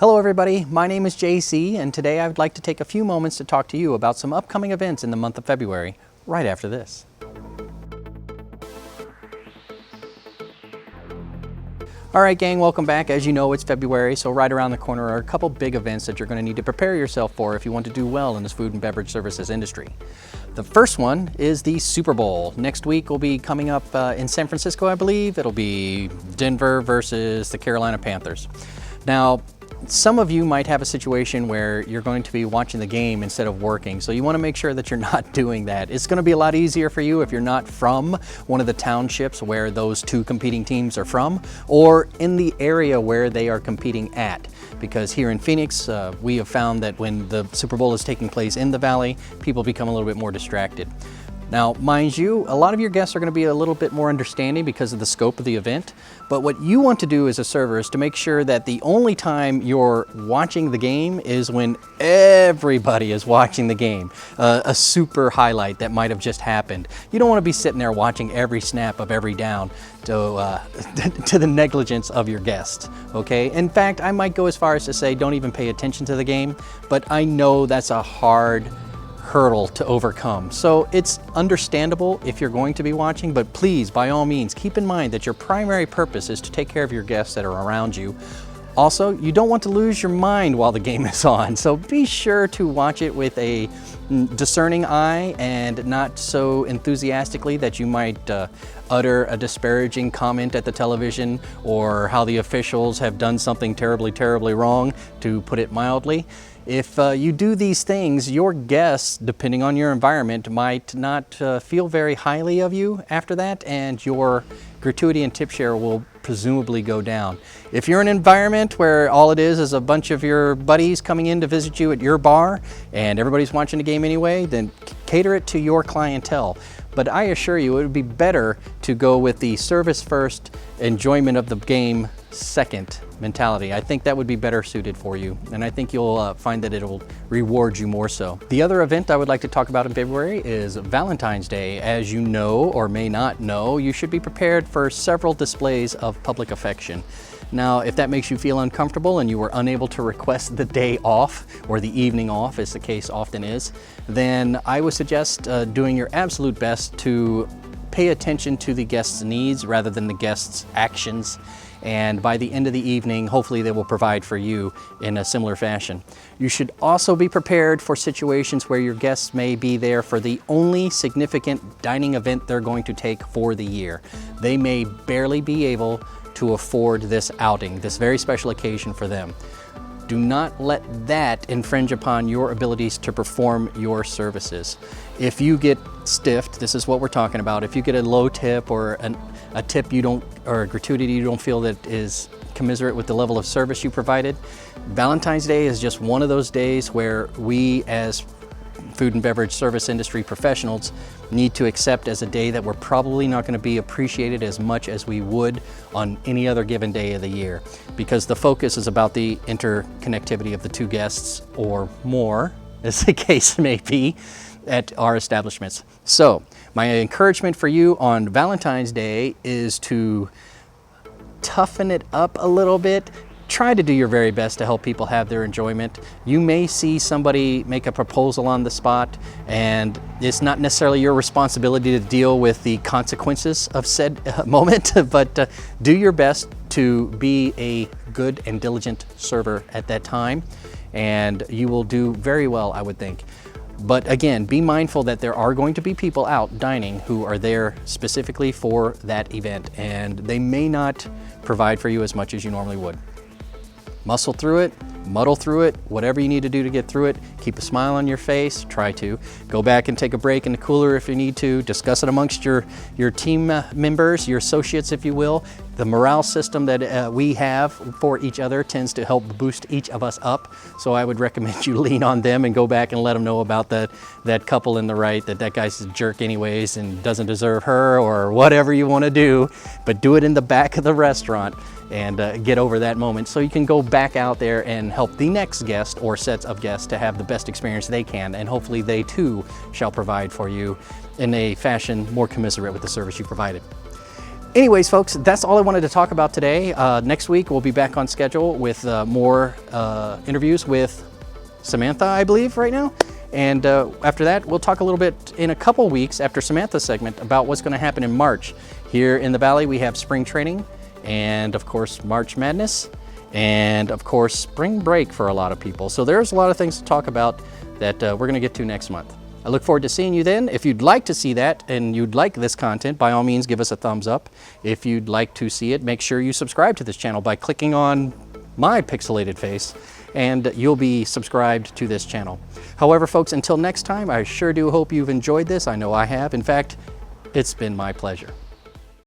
Hello everybody, my name is JC and today I would like to take a few moments to talk to you about some upcoming events in the month of February, right after this. Alright gang, welcome back. As you know, it's February, so right around the corner are a couple big events that you're going to need to prepare yourself for if you want to do well in this food and beverage services industry. The first one is the Super Bowl. Next week will be coming up in San Francisco, I believe. It'll be Denver versus the Carolina Panthers. Now, some of you might have a situation where you're going to be watching the game instead of working, so you want to make sure that you're not doing that. It's going to be a lot easier for you if you're not from one of the townships where those two competing teams are from, or in the area where they are competing at. Because here in Phoenix, we have found that when the Super Bowl is taking place in the Valley, people become a little bit more distracted. Now, mind you, a lot of your guests are going to be a little bit more understanding because of the scope of the event, but what you want to do as a server is to make sure that the only time you're watching the game is when everybody is watching the game, a super highlight that might have just happened. You don't want to be sitting there watching every snap of every down to the negligence of your guests, okay? In fact, I might go as far as to say don't even pay attention to the game, but I know that's a hard hurdle to overcome. So it's understandable if you're going to be watching, but please, by all means, keep in mind that your primary purpose is to take care of your guests that are around you. Also, you don't want to lose your mind while the game is on, so be sure to watch it with a discerning eye and not so enthusiastically that you might utter a disparaging comment at the television or how the officials have done something terribly, terribly wrong, to put it mildly. If you do these things, your guests, depending on your environment, might not feel very highly of you after that, and your gratuity and tip share will presumably go down. If you're in an environment where all it is a bunch of your buddies coming in to visit you at your bar and everybody's watching the game anyway, then cater it to your clientele. But I assure you, it would be better to go with the service first, enjoyment of the game second mentality. I think that would be better suited for you, and I think you'll find that it'll reward you more so. The other event I would like to talk about in February is Valentine's Day. As you know or may not know, you should be prepared for several displays of public affection. Now, if that makes you feel uncomfortable and you were unable to request the day off or the evening off, as the case often is, then I would suggest doing your absolute best to pay attention to the guest's needs rather than the guest's actions. And by the end of the evening, hopefully they will provide for you in a similar fashion. You should also be prepared for situations where your guests may be there for the only significant dining event they're going to take for the year. They may barely be able to afford this outing, this very special occasion for them. Do not let that infringe upon your abilities to perform your services. If you get stiffed, this is what we're talking about, if you get a low tip or a tip you don't, or a gratuity you don't feel that is commensurate with the level of service you provided, Valentine's Day is just one of those days where we as food and beverage service industry professionals need to accept as a day that we're probably not going to be appreciated as much as we would on any other given day of the year, because the focus is about the interconnectivity of the two guests or more, as the case may be, at our establishments. So my encouragement for you on Valentine's Day is to toughen it up a little bit. Try to do your very best to help people have their enjoyment. You may see somebody make a proposal on the spot, and it's not necessarily your responsibility to deal with the consequences of said moment, but do your best to be a good and diligent server at that time, and you will do very well, I would think. But again, be mindful that there are going to be people out dining who are there specifically for that event, and they may not provide for you as much as you normally would. Muscle through it, muddle through it, whatever you need to do to get through it. Keep a smile on your face, try to. Go back and take a break in the cooler if you need to. Discuss it amongst your team members, your associates, if you will. The morale system that we have for each other tends to help boost each of us up. So I would recommend you lean on them and go back and let them know about that couple in the right, that guy's a jerk anyways and doesn't deserve her, or whatever you want to do. But do it in the back of the restaurant and get over that moment so you can go back out there and help the next guest or sets of guests to have the best experience they can, and hopefully they too shall provide for you in a fashion more commensurate with the service you provided. Anyways, folks, that's all I wanted to talk about today. Next week, we'll be back on schedule with more interviews with Samantha, I believe, right now. And after that, we'll talk a little bit in a couple weeks after Samantha's segment about what's going to happen in March. Here in the Valley, we have spring training and, of course, March Madness and, of course, spring break for a lot of people. So there's a lot of things to talk about that we're going to get to next month. I look forward to seeing you then. If you'd like to see that and you'd like this content, by all means, give us a thumbs up. If you'd like to see it, make sure you subscribe to this channel by clicking on my pixelated face, and you'll be subscribed to this channel. However, folks, until next time, I sure do hope you've enjoyed this. I know I have. In fact, it's been my pleasure.